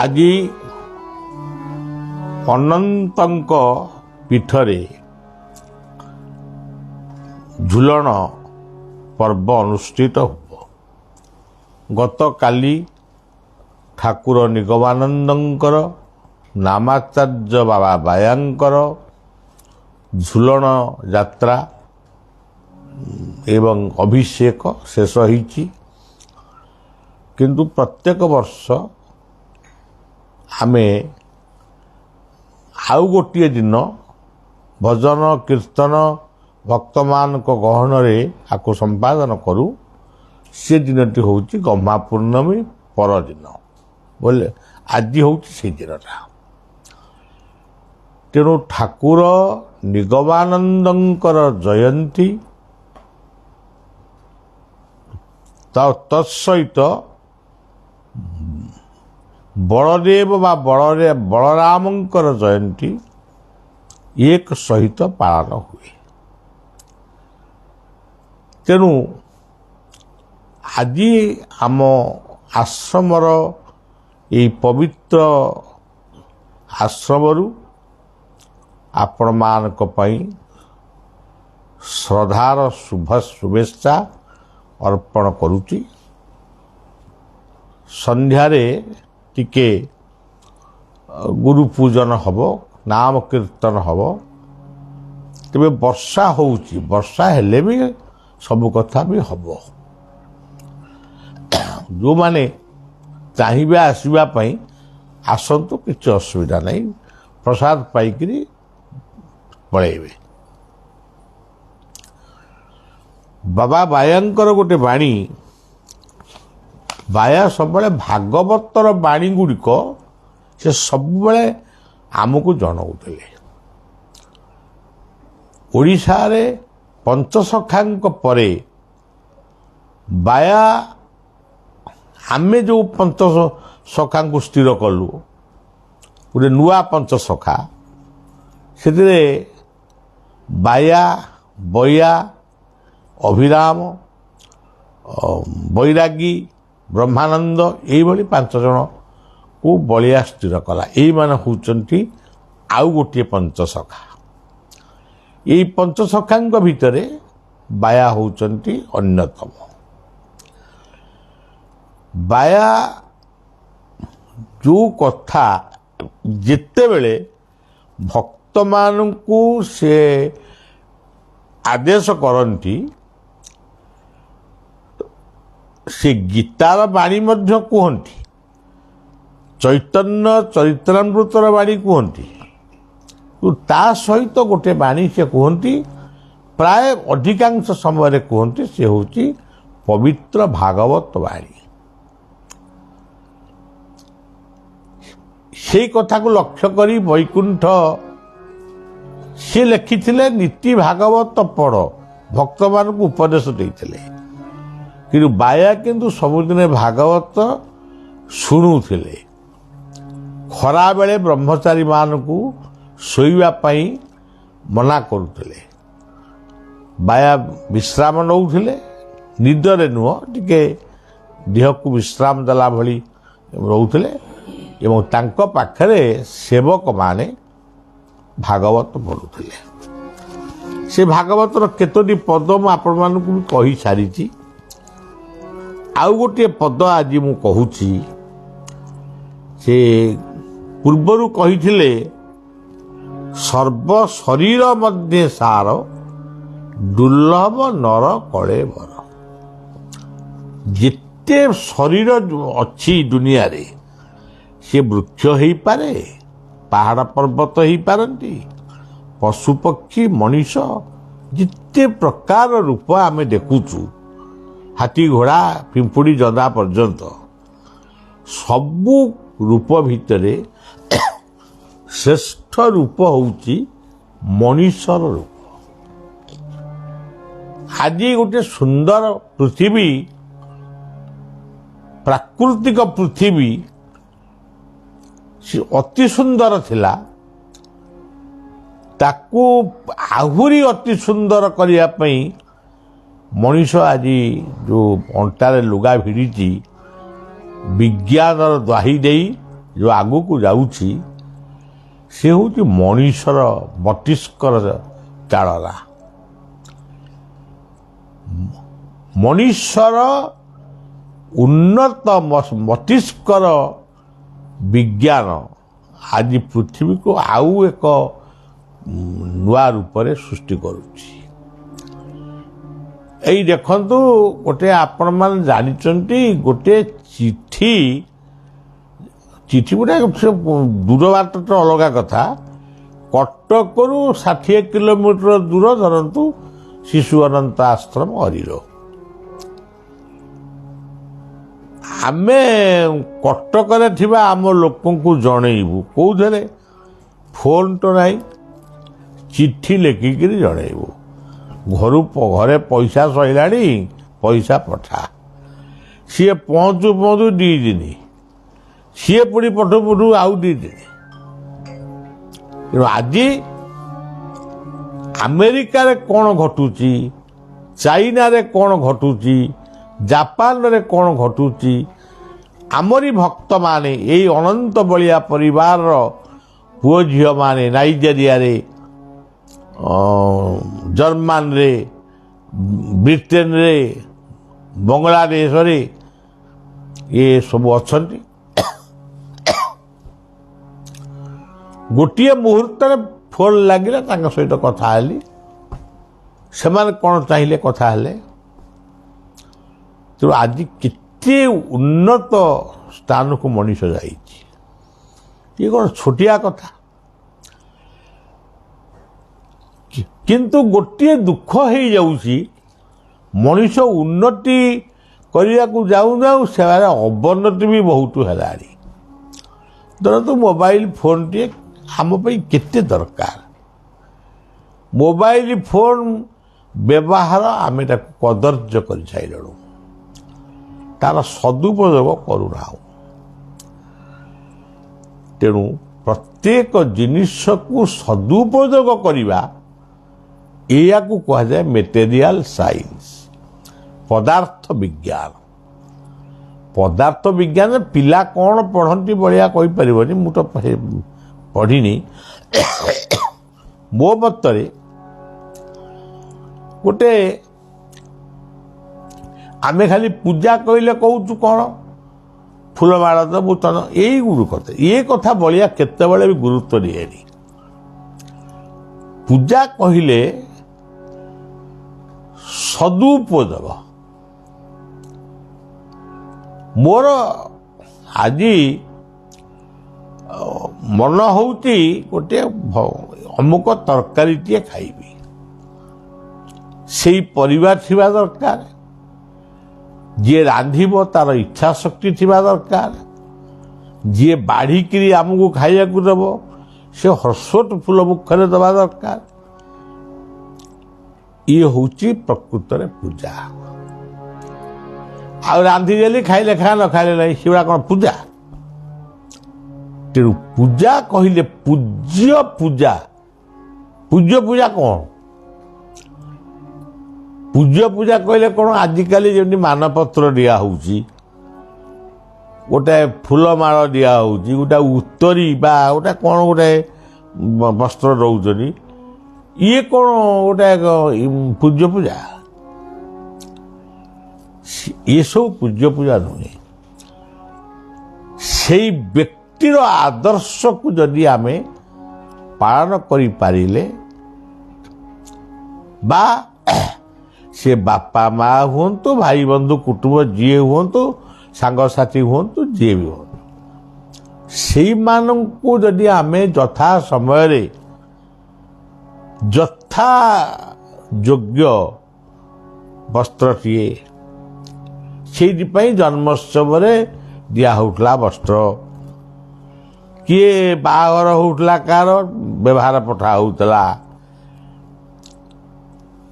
ଆଜି ଅନନ୍ତଙ୍କ ପୀଠରେ ଝୁଲଣ ପର୍ବ ଅନୁଷ୍ଠିତ ହେବ। ଗତକାଲି ଠାକୁର ନିଗମାନନ୍ଦଙ୍କର ନାମାଚାର୍ଯ୍ୟ ବାବା ବାୟାଙ୍କର ଝୁଲଣ ଯାତ୍ରା ଏବଂ ଅଭିଷେକ ଶେଷ ହୋଇଛି। କିନ୍ତୁ ପ୍ରତ୍ୟେକ ବର୍ଷ ଆମେ ଆଉ ଗୋଟିଏ ଦିନ ଭଜନ କୀର୍ତ୍ତନ ଭକ୍ତମାନଙ୍କ ଗହଣରେ ଆକୁ ସମ୍ପାଦନ କରୁ। ସେ ଦିନଟି ହେଉଛି ଗହ୍ମା ପୂର୍ଣ୍ଣମୀ ପରଦିନ ବୋଲେ ଆଜି ହେଉଛି ସେଇ ଦିନଟା। ତେଣୁ ଠାକୁର ନିଗମାନନ୍ଦଙ୍କର ଜୟନ୍ତୀ ତତ୍ସହିତ ବଳଦେବ ବା ବଳରାମଙ୍କର ଜୟନ୍ତୀ ଏକ ସହିତ ପାଳନ ହୁଏ। ତେଣୁ ଆଜି ଆମ ଆଶ୍ରମର ଏହି ପବିତ୍ର ଆଶ୍ରମରୁ ଆପଣମାନଙ୍କ ପାଇଁ ଶ୍ରଦ୍ଧାର ଶୁଭେଚ୍ଛା ଅର୍ପଣ କରୁଛି। ସନ୍ଧ୍ୟାରେ ଟିକେ ଗୁରୁ ପୂଜନ ହେବ, ନାମ କୀର୍ତ୍ତନ ହେବ। ତେବେ ବର୍ଷା ହେଉଛି, ବର୍ଷା ହେଲେ ବି ସବୁ କଥା ବି ହେବ। ଯେଉଁମାନେ ଚାହିଁବେ ଆସିବା ପାଇଁ ଆସନ୍ତୁ, କିଛି ଅସୁବିଧା ନାହିଁ। ପ୍ରସାଦ ପାଇକରି ପଳେଇବେ। ବାବା ବାୟାଙ୍କର ଗୋଟେ ବାଣୀ, ବାୟା ସବୁବେଳେ ଭାଗବତର ବାଣୀ ଗୁଡ଼ିକ ସେ ସବୁବେଳେ ଆମକୁ ଜଣାଉଥିଲେ। ଓଡ଼ିଶାରେ ପଞ୍ଚସଖାଙ୍କ ପରେ ବାୟା, ଆମେ ଯେଉଁ ପଞ୍ଚସଖାଙ୍କୁ ସ୍ଥିର କଲୁ, ଗୋଟେ ନୂଆ ପଞ୍ଚସଖା, ସେଥିରେ ବାୟା, ବୟା, ଅଭିରାମ, ବୈରାଗୀ, ବ୍ରହ୍ମାନନ୍ଦ ଏଇଭଳି 5 ଜଣକୁ ବଳିଆ ସ୍ଥିର କଲା। ଏଇମାନେ ହେଉଛନ୍ତି ଆଉ ଗୋଟିଏ ପଞ୍ଚସଖା। ଏଇ ପଞ୍ଚସଖାଙ୍କ ଭିତରେ ବାୟା ହେଉଛନ୍ତି ଅନ୍ୟତମ। ବାୟା ଯେଉଁ କଥା ଯେତେବେଳେ ଭକ୍ତମାନଙ୍କୁ ସେ ଆଦେଶ କରନ୍ତି, ସେ ଗୀତାର ବାଣୀ ମଧ୍ୟ କୁହନ୍ତି, ଚୈତନ୍ୟ ଚରିତ୍ରାମୃତର ବାଣୀ କୁହନ୍ତି, ତା ସହିତ ଗୋଟେ ବାଣୀ ସେ କୁହନ୍ତି, ପ୍ରାୟ ଅଧିକାଂଶ ସମୟରେ କୁହନ୍ତି, ସେ ହେଉଛି ପବିତ୍ର ଭାଗବତ ବାଣୀ। ସେଇ କଥାକୁ ଲକ୍ଷ୍ୟ କରି ବୈକୁଣ୍ଠ ସେ ଲେଖିଥିଲେ ନୀତି ଭାଗବତ ପଢ଼, ଭକ୍ତମାନଙ୍କୁ ଉପଦେଶ ଦେଇଥିଲେ। କିନ୍ତୁ ବାୟା କିନ୍ତୁ ସବୁଦିନ ଭାଗବତ ଶୁଣୁଥିଲେ। ଖରାବେଳେ ବ୍ରହ୍ମଚାରୀମାନଙ୍କୁ ଶୋଇବା ପାଇଁ ମନା କରୁଥିଲେ। ବାୟା ବିଶ୍ରାମ ନେଉଥିଲେ, ନିଦରେ ନୁହଁ, ଟିକେ ଦେହକୁ ବିଶ୍ରାମ ଦେଲା ଭଳି ରହୁଥିଲେ ଏବଂ ତାଙ୍କ ପାଖରେ ସେବକମାନେ ଭାଗବତ ପଢ଼ୁଥିଲେ। ସେ ଭାଗବତର କେତୋଟି ପଦ ମୁଁ ଆପଣମାନଙ୍କୁ ବି କହିସାରିଛି। ଆଉ ଗୋଟିଏ ପଦ ଆଜି ମୁଁ କହୁଛି। ସେ ପୂର୍ବରୁ କହିଥିଲେ ସର୍ବ ଶରୀର ମଧ୍ୟ ସାର, ଦୁର୍ଲଭ ନର କଳେ ବର। ଯେତେ ଶରୀର ଅଛି ଦୁନିଆରେ, ସେ ବୃକ୍ଷ ହେଇପାରେ, ପାହାଡ଼ ପର୍ବତ ହେଇପାରନ୍ତି, ପଶୁପକ୍ଷୀ, ମଣିଷ, ଯେତେ ପ୍ରକାର ରୂପ ଆମେ ଦେଖୁଛୁ, ହାତୀ, ଘୋଡ଼ା, ପିମ୍ପୁଡ଼ି, ଜନ୍ଦା ପର୍ଯ୍ୟନ୍ତ, ସବୁ ରୂପ ଭିତରେ ଶ୍ରେଷ୍ଠ ରୂପ ହେଉଛି ମଣିଷର ରୂପ। ଆଜି ଗୋଟେ ସୁନ୍ଦର ପୃଥିବୀ, ପ୍ରାକୃତିକ ପୃଥିବୀ ଅତି ସୁନ୍ଦର ଥିଲା, ତାକୁ ଆହୁରି ଅତି ସୁନ୍ଦର କରିବା ପାଇଁ ମଣିଷ ଆଜି ଯେଉଁ ଅଣ୍ଟାରେ ଲୁଗା ଭିଡ଼ିଛି, ବିଜ୍ଞାନର ଦ୍ୱାହି ଦେଇ ଯେଉଁ ଆଗକୁ ଯାଉଛି, ସେ ହେଉଛି ମଣିଷର ମସ୍ତିଷ୍କର ଚାଳନା। ମଣିଷର ଉନ୍ନତ ମସ୍ତିଷ୍କର ବିଜ୍ଞାନ ଆଜି ପୃଥିବୀକୁ ଆଉ ଏକ ନୂଆ ରୂପରେ ସୃଷ୍ଟି କରୁଛି। ଏଇ ଦେଖନ୍ତୁ, ଗୋଟେ ଆପଣମାନେ ଜାଣିଛନ୍ତି, ଗୋଟେ ଚିଠି ଗୋଟେ ଦୂର ବାଟ ତ ଅଲଗା କଥା, କଟକରୁ 60 କିଲୋମିଟର ଦୂର ଧରନ୍ତୁ ଶିଶୁ ଅନନ୍ତ ଆଶ୍ରମ ହରିର, ଆମେ କଟକରେ ଥିବା ଆମ ଲୋକଙ୍କୁ ଜଣେଇବୁ କୋଉଥିରେ? ଫୋନ୍ ତ ନାହିଁ, ଚିଠି ଲେଖିକିରି ଜଣେଇବୁ। ଘରେ ପଇସା ସରିଲାଣି, ପଇସା ପଠା। ସିଏ ପହଞ୍ଚୁ ପହଞ୍ଚୁ 2 ଦିନ, ସିଏ ପୁଣି ପଠୁ ପଠୁ ଆଉ 2 ଦିନ। ତେଣୁ ଆଜି ଆମେରିକାରେ କ'ଣ ଘଟୁଛି, ଚାଇନାରେ କ'ଣ ଘଟୁଛି, ଜାପାନରେ କ'ଣ ଘଟୁଛି, ଆମରି ଭକ୍ତମାନେ, ଏଇ ଅନନ୍ତ ବଳିଆ ପରିବାରର ପୁଅ ଝିଅମାନେ ନାଇଜେରିଆରେ, ଜର୍ମାନରେ, ବ୍ରିଟେନରେ, ବାଂଲାଦେଶରେ ଏ ସବୁ ଅଛନ୍ତି। ଗୋଟିଏ ମୁହୂର୍ତ୍ତରେ ଫୋନ୍ ଲାଗିଲା, ତାଙ୍କ ସହିତ କଥା ହେଲି। ସେମାନେ କ'ଣ ଚାହିଁଲେ କଥା ହେଲେ। ତେଣୁ ଆଜି କେତେ ଉନ୍ନତ ସ୍ଥାନକୁ ମଣିଷ ଯାଇଛି, ଇଏ କ'ଣ ଛୋଟିଆ କଥା। କିନ୍ତୁ ଗୋଟିଏ ଦୁଃଖ ହେଇଯାଉଛି, ମଣିଷ ଉନ୍ନତି କରିବାକୁ ଯାଉ ଯାଉ ସେମାନେ ଅବନତି ବି ବହୁତ ହେଲାଣି। ଧରନ୍ତୁ ମୋବାଇଲ ଫୋନ୍ଟିଏ ଆମ ପାଇଁ କେତେ ଦରକାର। ମୋବାଇଲ ଫୋନ୍ ବ୍ୟବହାର ଆମେ ତାକୁ କଦର୍ଯ୍ୟ କରିସାରିଲୁଣୁ, ତାର ସଦୁପଯୋଗ କରୁନାହୁଁ। ତେଣୁ प्रत्येक जिनिस को सदुपयोग करवा या कहुए मेटेरियल साइंस पदार्थ विज्ञान। पदार्थ विज्ञान पिला कौन पढ़ती बढ़िया कहीपर मु तो पढ़ी मो मतरे गोटे आमे खाली पूजा कहले कहूँ कौन फूलमाला तो बुतन यही गुड़ कथा ये कथा बलिया केते भी गुरुत्व दिए पूजा कहले सदुपयोग मोर आज मन होती गोटे अमुक तरकारी टे खाइबी से परिवार थिबा दरकार जी रांधिब तार इच्छा शक्ति थिबा दरकार जी बाढ़ी आमको खाइया देव से हर्षोट फूल मुखरे दबा दरकार ये हूँ प्रकृत पूजा आ रांधिदेली खाइले खा न खाइले नहीं सेगुड़ा कौन पूजा तेणु पूजा कहले पूज्य पूजा पूज्य पूजा कौन पूज्य पूजा कहले कौन आजिकल जमी मानपत्र दिया गोटे फूलमाल दिया गोटे उत्तरी बा गोटे कौन गोटे वस्त्र दौरान ये कौन गोटे पूज्य पूजा ये सब पूज्य पूजा नुहे से व्यक्तिर आदर्श को जदि आमे पालन करि पारिले बा से बापा माँ हुंतु भाई बंधु कुटुंब जी हुंतु सांगसाथी हुंतु जी भी हो से मानू जदि आमे यथा समय यथा योग्य वस्त्रटीए से जन्मोत्सव दिहला वस्त्र किए बाहर होता कार व्यवहार पठा होता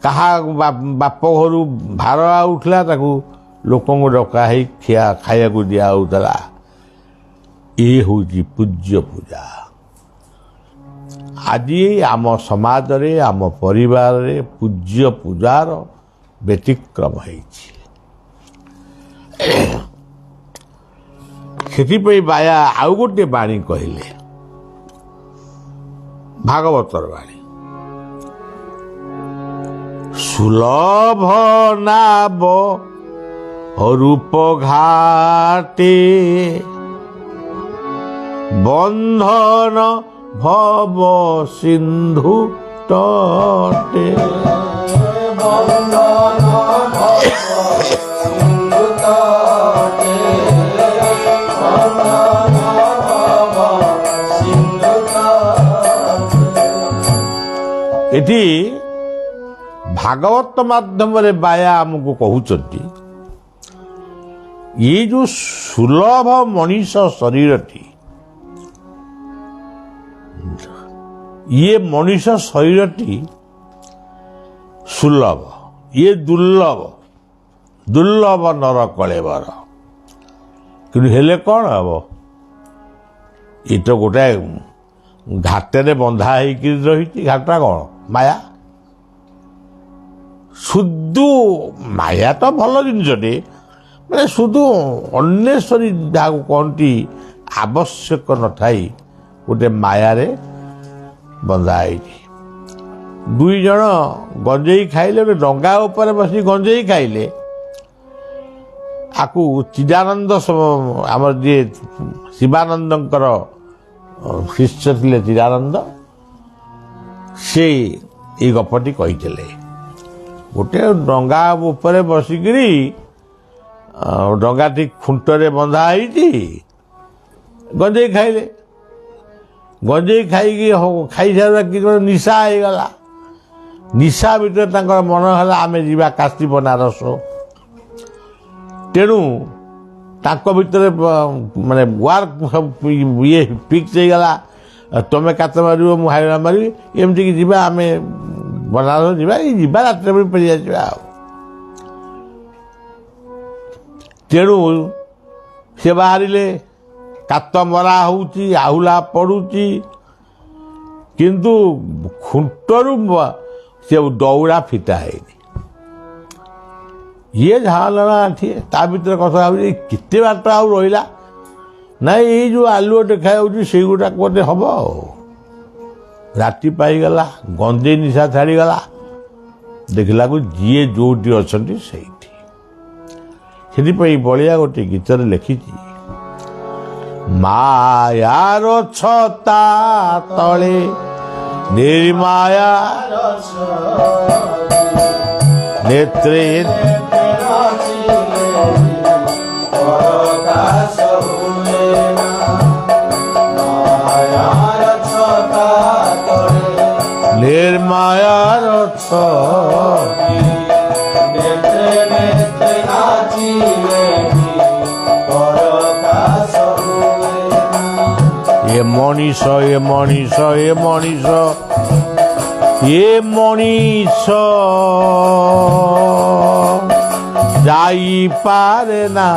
कहा बाप घर भार आउला लोक डका खिया खाया दिया होता ये हूँ पूज्य पूजा आज आम समाज रे आम परिवार रे पूज्य पूजार व्यतिक्रम से बाया आउ गोटे बाणी कहले भागवतर बाणी सुलभ नाब रूप घाटे बंधन भव सिंधु तटे एटी भागवत माध्यम रे बाया आमको कहउचंती ये जो सुलभ मनीष शरीरटी ये मनीष शरीरटी सुलभ ये दुर्लभ दुर्लभ नर कलेवर कि हेले कौन हम ये तो गोटे घाटे बंधा रही घाटा कौन माया शुद्ध माया तो भल जिनटे मैंने शुद्ध अन्वेषरी जहाँ कहती आवश्यक न थाई गोटे मायारे बंधाई दुई जन गंजेई खाइले गोटे डंगा उपर बस गंजेई खाइले आकु चिदानंद आम जी शिवानंदर शिष्य थे चिदानंद से ये गपटी कही गोटे डंगा उपर बसिकी डंगाटी खुंटरे बंधा गंजेई खाइले गंजेई खाई सारा कि निशा हो गला निशा भीतर मन है आम जा काशी बनारस तेणु भीतर माने वार ये फिक्स हो गला तुम्हें कात मार मुझे मारि एमती जा आम बनारस जा रात पड़ी जा तेणु से बाहर କାତ ମରା ହେଉଛି, ଆହୁଲା ପଡ଼ୁଛି, କିନ୍ତୁ ଖୁଣ୍ଟରୁ ସେ ଦୌଡ଼ା ଫିଟା ହେଇନି। ଇଏ ଝାଳନା ଆଠିଏ ତା ଭିତରେ କଥା ଭାବୁଛି କେତେ ବାଟ ଆଉ ରହିଲା, ନାଇଁ ଏଇ ଯେଉଁ ଆଲୁଅ ଦେଖାଯାଉଛି ସେଇଗୁଡ଼ାକ ବୋଧେ ହବ ଆଉ। ରାତି ପାଇଗଲା, ଗଞ୍ଜେଇ ନିଶା ଛାଡ଼ିଗଲା, ଦେଖିଲାକୁ ଯିଏ ଯେଉଁଠି ଅଛନ୍ତି ସେଇଠି। ସେଥିପାଇଁ ବଳିଆ ଗୋଟେ ଗୀତରେ ଲେଖିଛି, ମାୟାର ଛତା ତଳେ ନିର୍ମାୟା ନେତ୍ରେ ନିର୍ମାୟାର ଏ ମଣିଷ ଏ ମଣିଷ ଏ ମଣିଷ ଏ ମଣିଷ ଯାଇପାରେ ନା,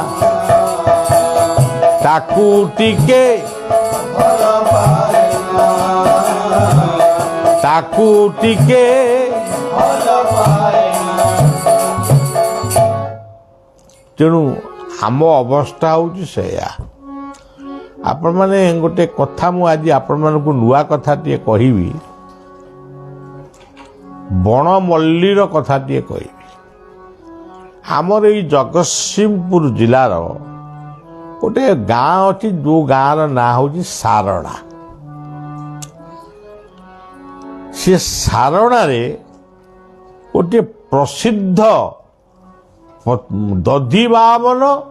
ତାକୁ ଟିକେ ତାକୁ ଟିକେ ତେଣୁ ଆମ ଅବସ୍ଥା ହେଉଛି ସେଇଆ। ଆପଣମାନେ ଗୋଟେ କଥା ମୁଁ ଆଜି ଆପଣମାନଙ୍କୁ ନୂଆ କଥାଟିଏ କହିବି, ବଣମଲ୍ଲୀର କଥାଟିଏ କହିବି। ଆମର ଏଇ ଜଗତସିଂହପୁର ଜିଲ୍ଲାର ଗୋଟେ ଗାଁ ଅଛି, ଯେଉଁ ଗାଁର ନାଁ ହେଉଛି ସାରଣା। ସେ ସାରଣାରେ ଗୋଟିଏ ପ୍ରସିଦ୍ଧ ଦଧିବାମନଙ୍କର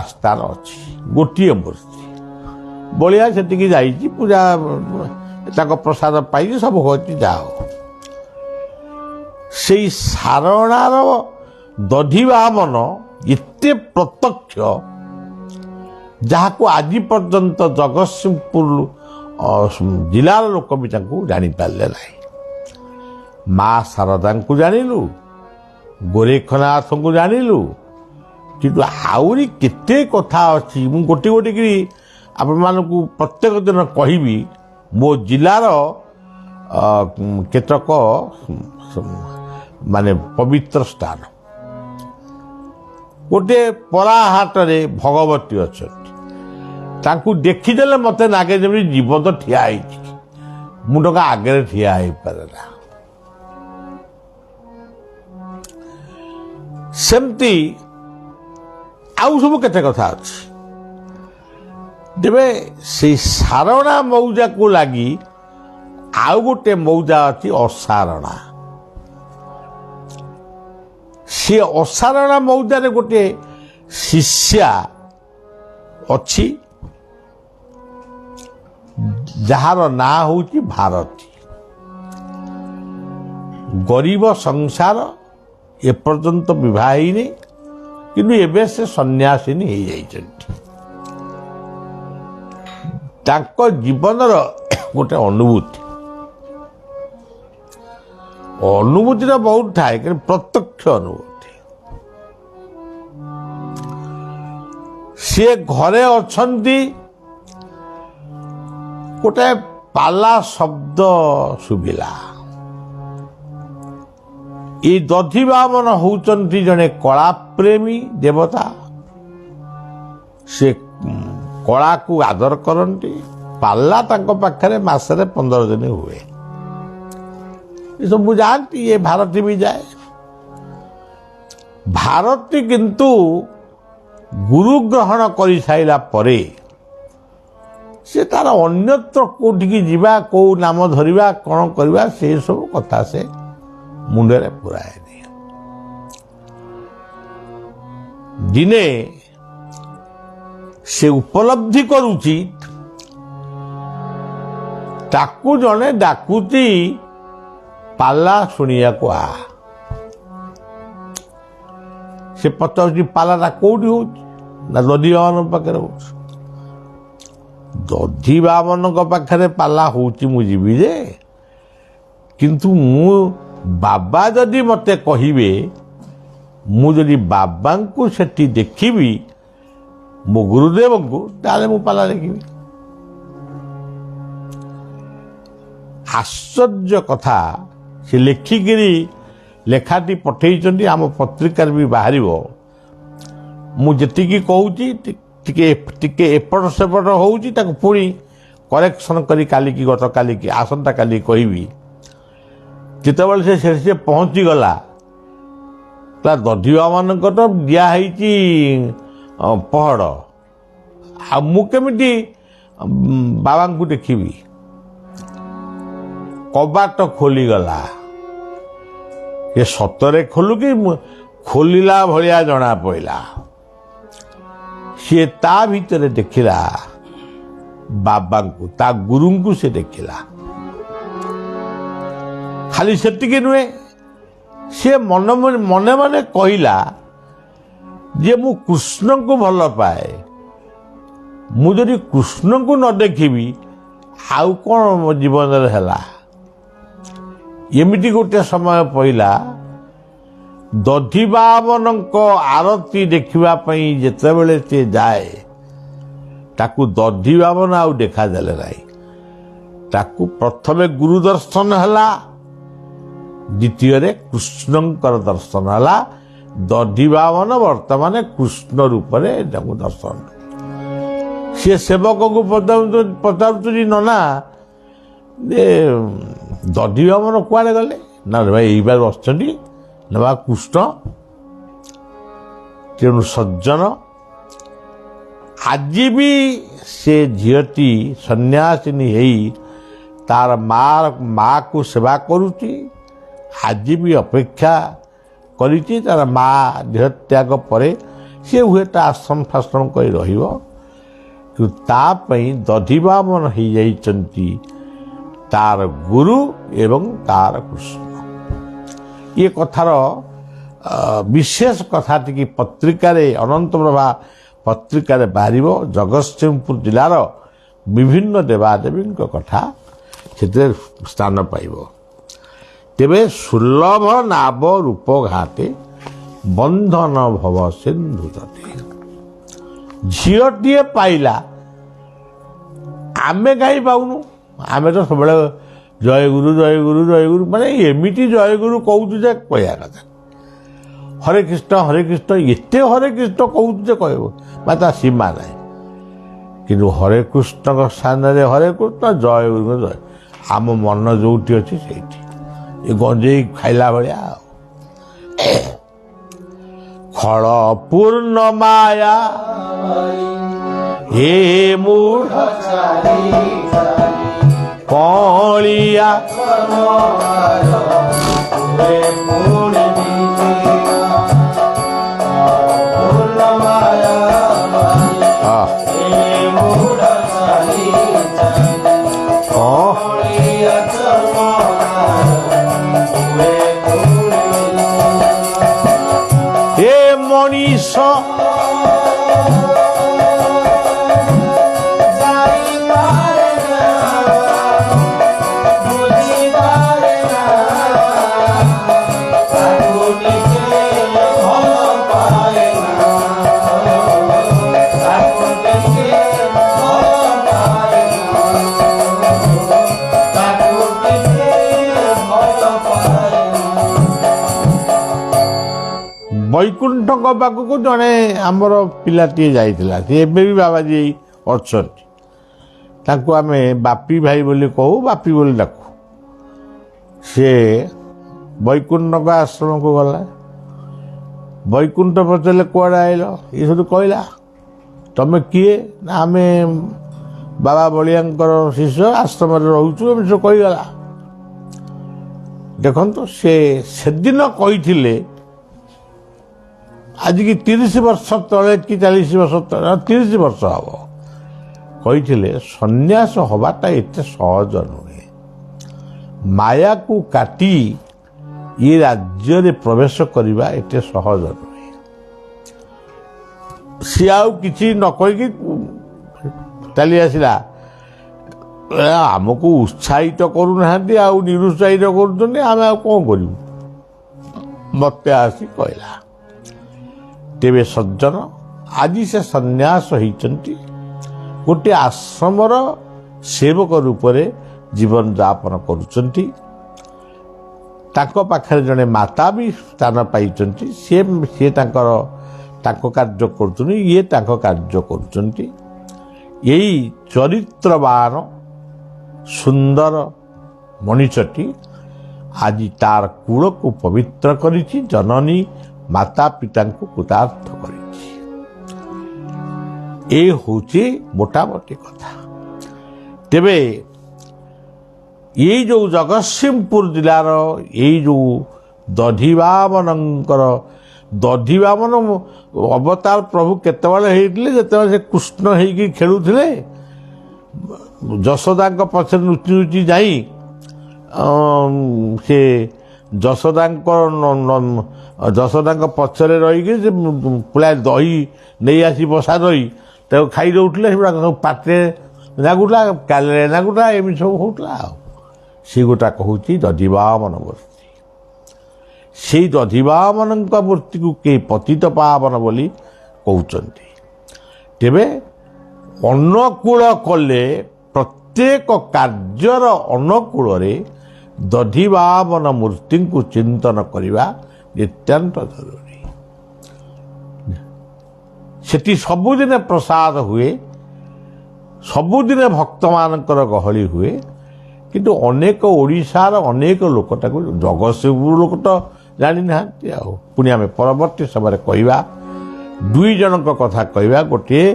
ଆସ୍ଥାନ ଅଛି, ଗୋଟିଏ ମୂର୍ତ୍ତି। ବଳିଆ ସେଠିକି ଯାଇଛି, ପୂଜା ତାଙ୍କ ପ୍ରସାଦ ପାଇକି ସବୁ ହେଉଛି ଯାଅ। ସେଇ ସାରଣାର ଦଧିବାମନ ଏତେ ପ୍ରତ୍ୟକ୍ଷ, ଯାହାକୁ ଆଜି ପର୍ଯ୍ୟନ୍ତ ଜଗତସିଂହପୁର ଜିଲ୍ଲାର ଲୋକ ବି ତାଙ୍କୁ ଜାଣିପାରିଲେ ନାହିଁ। ମା ଶାରଦାଙ୍କୁ ଜାଣିଲୁ, ଗୋରେଖନାଥଙ୍କୁ ଜାଣିଲୁ, କିନ୍ତୁ ଆହୁରି କେତେ କଥା ଅଛି। ମୁଁ ଗୋଟି ଗୋଟି କରି ଆପଣମାନଙ୍କୁ ପ୍ରତ୍ୟେକ ଦିନ କହିବି ମୋ ଜିଲ୍ଲାର କେତେକ ମାନେ ପବିତ୍ର ସ୍ଥାନ। ଗୋଟିଏ ପରାହାଟରେ ଭଗବତୀ ଅଛନ୍ତି, ତାଙ୍କୁ ଦେଖିଦେଲେ ମୋତେ ଲାଗେ ଯେମିତି ଜୀବନ୍ତ ଠିଆ ହେଇଛି, ମୁଁ ଟଙ୍କା ଆଗରେ ଠିଆ ହେଇପାରେ ନା। ସେମିତି ଆଉ ସବୁ କେତେ କଥା ଅଛି। ତେବେ ସେଇ ସାରଣା ମୌଜାକୁ ଲାଗି ଆଉ ଗୋଟେ ମୌଜା ଅଛି ଅସାରଣା। ସେ ଅସାରଣା ମୌଜାରେ ଗୋଟିଏ ଶିଷ୍ୟା ଅଛି, ଯାହାର ନାଁ ହେଉଛି ଭାରତୀ। ଗରିବ ସଂସାର, ଏପର୍ଯ୍ୟନ୍ତ ବିବାହ ହେଇନି, କିନ୍ତୁ ଏବେ ସେ ସନ୍ନ୍ୟାସିନୀ ହେଇଯାଇଛନ୍ତି। ତାଙ୍କ ଜୀବନର ଗୋଟେ ଅନୁଭୂତିର ବହୁତ ଥାଏ, କିନ୍ତୁ ପ୍ରତ୍ୟକ୍ଷ ଅନୁଭୂତି। ସିଏ ଘରେ ଅଛନ୍ତି, ଗୋଟେ ପାଲା ଶବ୍ଦ ଶୁଭିଲା। ଏଇ ଦଧିବାମନ ହେଉଛନ୍ତି ଜଣେ କଳାପ୍ରେମୀ ଦେବତା। ସେ କଳାକୁ ଆଦର କରନ୍ତି। ପାଲା ତାଙ୍କ ପାଖରେ ମାସରେ 15 ଦିନ ହୁଏ। ଏସବୁ ଯାଆନ୍ତି, ଏ ଭାରତୀ ବି ଯାଏ। ଭାରତୀ କିନ୍ତୁ ଗୁରୁ ଗ୍ରହଣ କରିସାରିଲା ପରେ ସେ ତାର ଅନ୍ୟତ୍ର କୋଉଠିକି ଯିବା, କୋଉ ନାମ ଧରିବା, କ'ଣ କରିବା, ସେସବୁ କଥା ସେ ମୁଣ୍ଡରେ ପୁରାଏନି। ଦିନେ ସେ ଉପଲବ୍ଧି କରୁଛି, ତାକୁ ଜଣେ ଡାକୁଛି ପାଲା ଶୁଣିବାକୁ ଆ। ସେ ପଚାରୁଛି ପାଲାଟା କୋଉଠି ହଉଛି, ନା ଦଧିବାମନ ପାଖରେ ହଉଛି। ଦଧିବାମନଙ୍କ ପାଖରେ ପାଲା ହଉଛି, ମୁଁ ଯିବି ଯେ, କିନ୍ତୁ ମୁଁ ବାବା ଯଦି ମୋତେ କହିବେ, ମୁଁ ଯଦି ବାବାଙ୍କୁ ସେଠି ଦେଖିବି, ମୋ ଗୁରୁଦେବଙ୍କୁ, ତାହେଲେ ମୁଁ ପାଲା ଲେଖିବି। ଆଶ୍ଚର୍ଯ୍ୟ କଥା, ସେ ଲେଖିକିରି ଲେଖାଟି ପଠେଇଛନ୍ତି, ଆମ ପତ୍ରିକାରେ ବି ବାହାରିବ। ମୁଁ ଯେତିକି କହୁଛି ଟିକେ ଏପଟ ସେପଟ ହେଉଛି, ତାକୁ ପୁଣି କରେକ୍ସନ୍ କରି କାଲିକି ଗତକାଲିକି ଆସନ୍ତାକାଲି କହିବି। ଯେତେବେଳେ ସେ ପହଞ୍ଚିଗଲା, ତା ଦଧିବାମାନଙ୍କର ତ ଦିଆହେଇଛି ପହଡ଼, ଆଉ ମୁଁ କେମିତି ବାବାଙ୍କୁ ଦେଖିବି? କବାଟ ଖୋଲିଗଲା। ଏ ସତରେ ଖୋଲୁ କି ଖୋଲିଲା ଭଳିଆ ଜଣା ପଡ଼ିଲା। ସିଏ ତା ଭିତରେ ଦେଖିଲା ବାବାଙ୍କୁ, ତା ଗୁରୁଙ୍କୁ ସେ ଦେଖିଲା। ଖାଲି ସେତିକି ନୁହେଁ, ସେ ମନେ ମନେ କହିଲା ଯେ ମୁଁ କୃଷ୍ଣଙ୍କୁ ଭଲ ପାଏ, ମୁଁ ଯଦି କୃଷ୍ଣଙ୍କୁ ନ ଦେଖିବି ଆଉ କ'ଣ ମୋ ଜୀବନରେ ହେଲା। ଏମିତି ଗୋଟେ ସମୟ ପଡ଼ିଲା, ଦଧିବାମନଙ୍କ ଆରତୀ ଦେଖିବା ପାଇଁ ଯେତେବେଳେ ସେ ଯାଏ, ତାକୁ ଦଧିବାମନ ଆଉ ଦେଖାଦେଲେ ନାହିଁ। ତାକୁ ପ୍ରଥମେ ଗୁରୁ ଦର୍ଶନ ହେଲା, ଦ୍ୱିତୀୟରେ କୃଷ୍ଣଙ୍କର ଦର୍ଶନ ହେଲା। ଦଧିବାମନ ବର୍ତ୍ତମାନ କୃଷ୍ଣ ରୂପରେ ତାଙ୍କୁ ଦର୍ଶନ। ସେ ସେବକଙ୍କୁ ପଚାରୁଛନ୍ତି, ନନା ଦଧିବାମନ କୁଆଡ଼େ ଗଲେ? ନା ଭାଇ ଏଇବାର ବସିଛନ୍ତି, ନେବା କୃଷ୍ଣ। ତେଣୁ ସଜ୍ଜନ, ଆଜି ବି ସେ ଝିଅଟି ସନ୍ନ୍ୟାସିନୀ ହେଇ ତାର ମାକୁ ସେବା କରୁଛି। ଆଜି ବି ଅପେକ୍ଷା କରିଛି, ତାର ମା ଦେହତ୍ୟାଗ ପରେ ସେ ହୁଏତ ଆଶ୍ରମ ଫାଶ୍ରମ କରି ରହିବ, କିନ୍ତୁ ତା ପାଇଁ ଦଧିବାମନ ହେଇଯାଇଛନ୍ତି ତାର ଗୁରୁ ଏବଂ ତାର କୃଷ୍ଣ। ଏ କଥାର ବିଶେଷ କଥା ଟିକେ ପତ୍ରିକାରେ, ଅନନ୍ତପ୍ରଭା ପତ୍ରିକାରେ ବାହାରିବ। ଜଗତସିଂହପୁର ଜିଲ୍ଲାର ବିଭିନ୍ନ ଦେବାଦେବୀଙ୍କ କଥା ସେଥିରେ ସ୍ଥାନ ପାଇବ। ତେବେ ସୁଲଭ ନାବ ରୂପ ଘାତେ ବନ୍ଧନ ଭବ ସିନ୍ଧୁ ତଟେ। ଝିଅଟିଏ ପାଇଲା, ଆମେ କାହିଁ ପାଉନୁ? ଆମେ ତ ସବୁବେଳେ ଜୟଗୁରୁ ଜୟଗୁରୁ ଜୟଗୁରୁ, ମାନେ ଏମିତି ଜୟଗୁରୁ କହୁଛୁ ଯେ କହିବା କଥା। ହରେ କୃଷ୍ଣ ଏତେ ହରେ କୃଷ୍ଣ କହୁଛୁ ଯେ କହିବ, ମାନେ ତା ସୀମା ନାହିଁ। କିନ୍ତୁ ହରେ କୃଷ୍ଣଙ୍କ ସ୍ଥାନରେ ହରେ କୃଷ୍ଣ, ଜୟଗୁରୁଙ୍କ ଜୟ। ଆମ ମନ ଯୋଉଠି ଅଛି ସେଇଠି, ଏ ଗଞ୍ଜେଇ ଖାଇଲା ଭଳିଆ। ଖଳ ପୂର୍ଣ୍ଣ ମାୟା ହେ ମୂଢ଼ କଳିଆ ଏ ମଣିଷ ବୈକୁଣ୍ଠଙ୍କ ପାଖକୁ ଜଣେ ଆମର ପିଲାଟିଏ ଯାଇଥିଲା। ସେ ଏବେ ବି ବାବାଜୀ ଅଛନ୍ତି। ତାଙ୍କୁ ଆମେ ବାପି ଭାଇ ବୋଲି କହୁ, ବାପି ବୋଲି ଡାକୁ। ସେ ବୈକୁଣ୍ଠଙ୍କ ଆଶ୍ରମକୁ ଗଲା। ବୈକୁଣ୍ଠ ପଚାରିଲେ କୁଆଡ଼େ ଆଇଲ? ଏ ସବୁ କହିଲା। ତମେ କିଏ? ନା ଆମେ ବାବା ବଳିଆଙ୍କର ଶିଷ୍ୟ, ଆଶ୍ରମରେ ରହୁଛୁ, ଏମିତି ସବୁ କହିଗଲା। ଦେଖନ୍ତୁ, ସେ ସେଦିନ କହିଥିଲେ, ଆଜିକି 30 ବର୍ଷ ତଳେ କି 40 ବର୍ଷ ତଳେ, 30 ବର୍ଷ ହବ, କହିଥିଲେ ସନ୍ନ୍ୟାସ ହବାଟା ଏତେ ସହଜ ନୁହେଁ। ମାୟାକୁ କାଟି ଏ ରାଜ୍ୟରେ ପ୍ରବେଶ କରିବା ଏତେ ସହଜ ନୁହେଁ। ସିଏ ଆଉ କିଛି ନ କହିକି ଚାଲି ଆସିଲା। ଆମକୁ ଉତ୍ସାହିତ କରୁନାହାନ୍ତି, ଆଉ ନିରୁତ୍ସାହିତ କରୁଛନ୍ତି, ଆମେ ଆଉ କ'ଣ କରିବୁ? ମତେ ଆସି କହିଲା। ତେବେ ସଜ୍ଜନ, ଆଜି ସେ ସନ୍ନ୍ୟାସ ହେଇଛନ୍ତି, ଗୋଟିଏ ଆଶ୍ରମର ସେବକ ରୂପରେ ଜୀବନଯାପନ କରୁଛନ୍ତି। ତାଙ୍କ ପାଖରେ ଜଣେ ମାତା ବି ସ୍ଥାନ ପାଇଛନ୍ତି, ସିଏ ତାଙ୍କ କାର୍ଯ୍ୟ କରୁଛନ୍ତି, ଇଏ ତାଙ୍କ କାର୍ଯ୍ୟ କରୁଛନ୍ତି। ଏଇ ଚରିତ୍ରବାନ ସୁନ୍ଦର ମଣିଷଟି ଆଜି ତାର କୂଳକୁ ପବିତ୍ର କରିଛି, ଜନନୀ ମାତା ପିତାଙ୍କୁ କୃତାର୍ଥ କରିଛି। ଏ ହେଉଛି ମୋଟାମୋଟି କଥା। ତେବେ ଏଇ ଯେଉଁ ଜଗତସିଂହପୁର ଜିଲ୍ଲାର ଏଇ ଯେଉଁ ଦଧିବାମନଙ୍କର ଦଧିବାମନ ଅବତାର ପ୍ରଭୁ କେତେବେଳେ ହେଇଥିଲେ, ଯେତେବେଳେ ସେ କୃଷ୍ଣ ହେଇକି ଖେଳୁଥିଲେ, ଯଶୋଦାଙ୍କ ପଛରେ ନୁଚି ନୁଚି ଯାଇ ସେ ଯଶୋଦାଙ୍କ ପଛରେ ରହିକି ସେ ପୁଳାଏ ଦହି ନେଇ ଆସି ବସା ଦହି ତାକୁ ଖାଇ ଦେଉଥିଲେ। ସେଗୁଡ଼ା ସବୁ ପାଟିରେ ନାଗୁଲା, କାଲିରେ ନାଗୁଲା, ଏମିତି ସବୁ ହେଉଥିଲା। ଆଉ ସେ ଗୋଟା କହୁଛି ଦଧିବାମନ ମୂର୍ତ୍ତି। ସେଇ ଦଧିବାମନଙ୍କ ମୂର୍ତ୍ତିକୁ କେହି ପତିତ ପାବନ ବୋଲି କହୁଛନ୍ତି। ତେବେ ଅନୁକୂଳ କଲେ, ପ୍ରତ୍ୟେକ କାର୍ଯ୍ୟର ଅନୁକୂଳରେ ଦଧିବାମନ ମୂର୍ତ୍ତିଙ୍କୁ ଚିନ୍ତନ କରିବା ନିତ୍ୟାନ୍ତ ଜରୁରୀ। ସେଠି ସବୁଦିନେ ପ୍ରସାଦ ହୁଏ, ସବୁଦିନେ ଭକ୍ତମାନଙ୍କର ଗହଳି ହୁଏ। କିନ୍ତୁ ଅନେକ ଓଡ଼ିଶାର ଅନେକ ଲୋକ ତାକୁ, ଜଗତସିଂହପୁର ଲୋକ ତ ଜାଣିନାହାନ୍ତି। ଆଉ ପୁଣି ଆମେ ପରବର୍ତ୍ତୀ ସମୟରେ କହିବା, ଦୁଇ ଜଣଙ୍କ କଥା କହିବା, ଗୋଟିଏ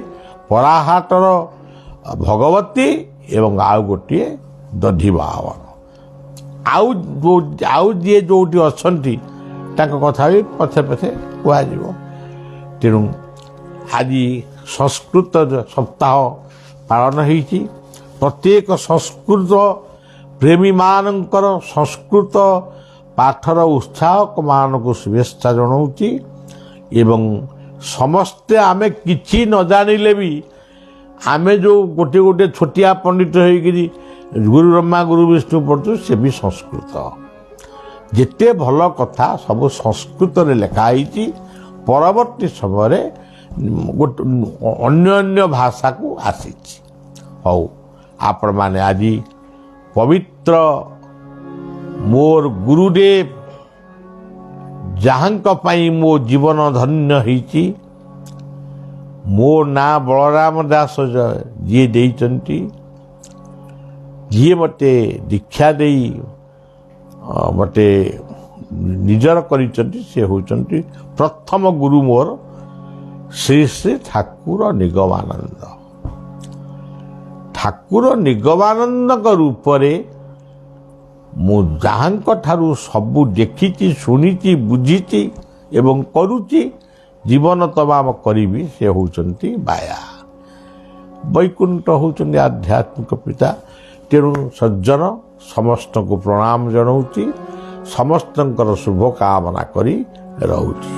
ପରାହାଟର ଭଗବତୀ ଏବଂ ଆଉ ଗୋଟିଏ ଦଧିବାମନ। ଆଉ ଯିଏ ଯେଉଁଠି ଅଛନ୍ତି ତାଙ୍କ କଥା ବି ପଛେ ପଛେ କୁହାଯିବ। ତେଣୁ ଆଜି ସଂସ୍କୃତ ସପ୍ତାହ ପାଳନ ହେଇଛି। ପ୍ରତ୍ୟେକ ସଂସ୍କୃତ ପ୍ରେମୀମାନଙ୍କର, ସଂସ୍କୃତ ପାଠର ଉତ୍ସାହକମାନଙ୍କୁ ଶୁଭେଚ୍ଛା ଜଣାଉଛି। ଏବଂ ସମସ୍ତେ ଆମେ କିଛି ନ ଜାଣିଲେ ବି ଆମେ ଯେଉଁ ଗୋଟିଏ ଗୋଟିଏ ଛୋଟିଆ ପଣ୍ଡିତ ହେଇକିରି ଗୁରୁ ବ୍ରହ୍ମା ଗୁରୁ ବିଷ୍ଣୁ ପଢ଼ୁଛୁ, ସେ ବି ସଂସ୍କୃତ। ଯେତେ ଭଲ କଥା ସବୁ ସଂସ୍କୃତରେ ଲେଖା ହେଇଛି। ପରବର୍ତ୍ତୀ ସମୟରେ ଅନ୍ୟ ଭାଷାକୁ ଆସିଛି। ହଉ, ଆପଣମାନେ ଆଜି ପବିତ୍ର ମୋର ଗୁରୁଦେବ ଯାହାଙ୍କ ପାଇଁ ମୋ ଜୀବନ ଧନ୍ୟ ହେଇଛି, ମୋ ନାଁ ବଳରାମ ଦାସ, ଯିଏ ଦେଇଛନ୍ତି, ଯିଏ ମୋତେ ଦୀକ୍ଷା ଦେଇ ମୋତେ ନିଜର କରିଛନ୍ତି, ସେ ହେଉଛନ୍ତି ପ୍ରଥମ ଗୁରୁ ମୋର ଶ୍ରୀ ଶ୍ରୀ ଠାକୁର ନିଗମାନନ୍ଦ। ଠାକୁର ନିଗମାନନ୍ଦଙ୍କ ରୂପରେ ମୁଁ ଯାହାଙ୍କ ଠାରୁ ସବୁ ଦେଖିଛି, ଶୁଣିଛି, ବୁଝିଛି ଏବଂ କରୁଛି, ଜୀବନ ତମାମ କରିବି, ସେ ହେଉଛନ୍ତି ବାୟା। ବୈକୁଣ୍ଠ ହେଉଛନ୍ତି ଆଧ୍ୟାତ୍ମିକ ପିତା। ତେଣୁ ସଜ୍ଜନ ସମସ୍ତଙ୍କୁ ପ୍ରଣାମ ଜଣାଉଛି, ସମସ୍ତଙ୍କର ଶୁଭ କାମନା କରି ରହୁଛି।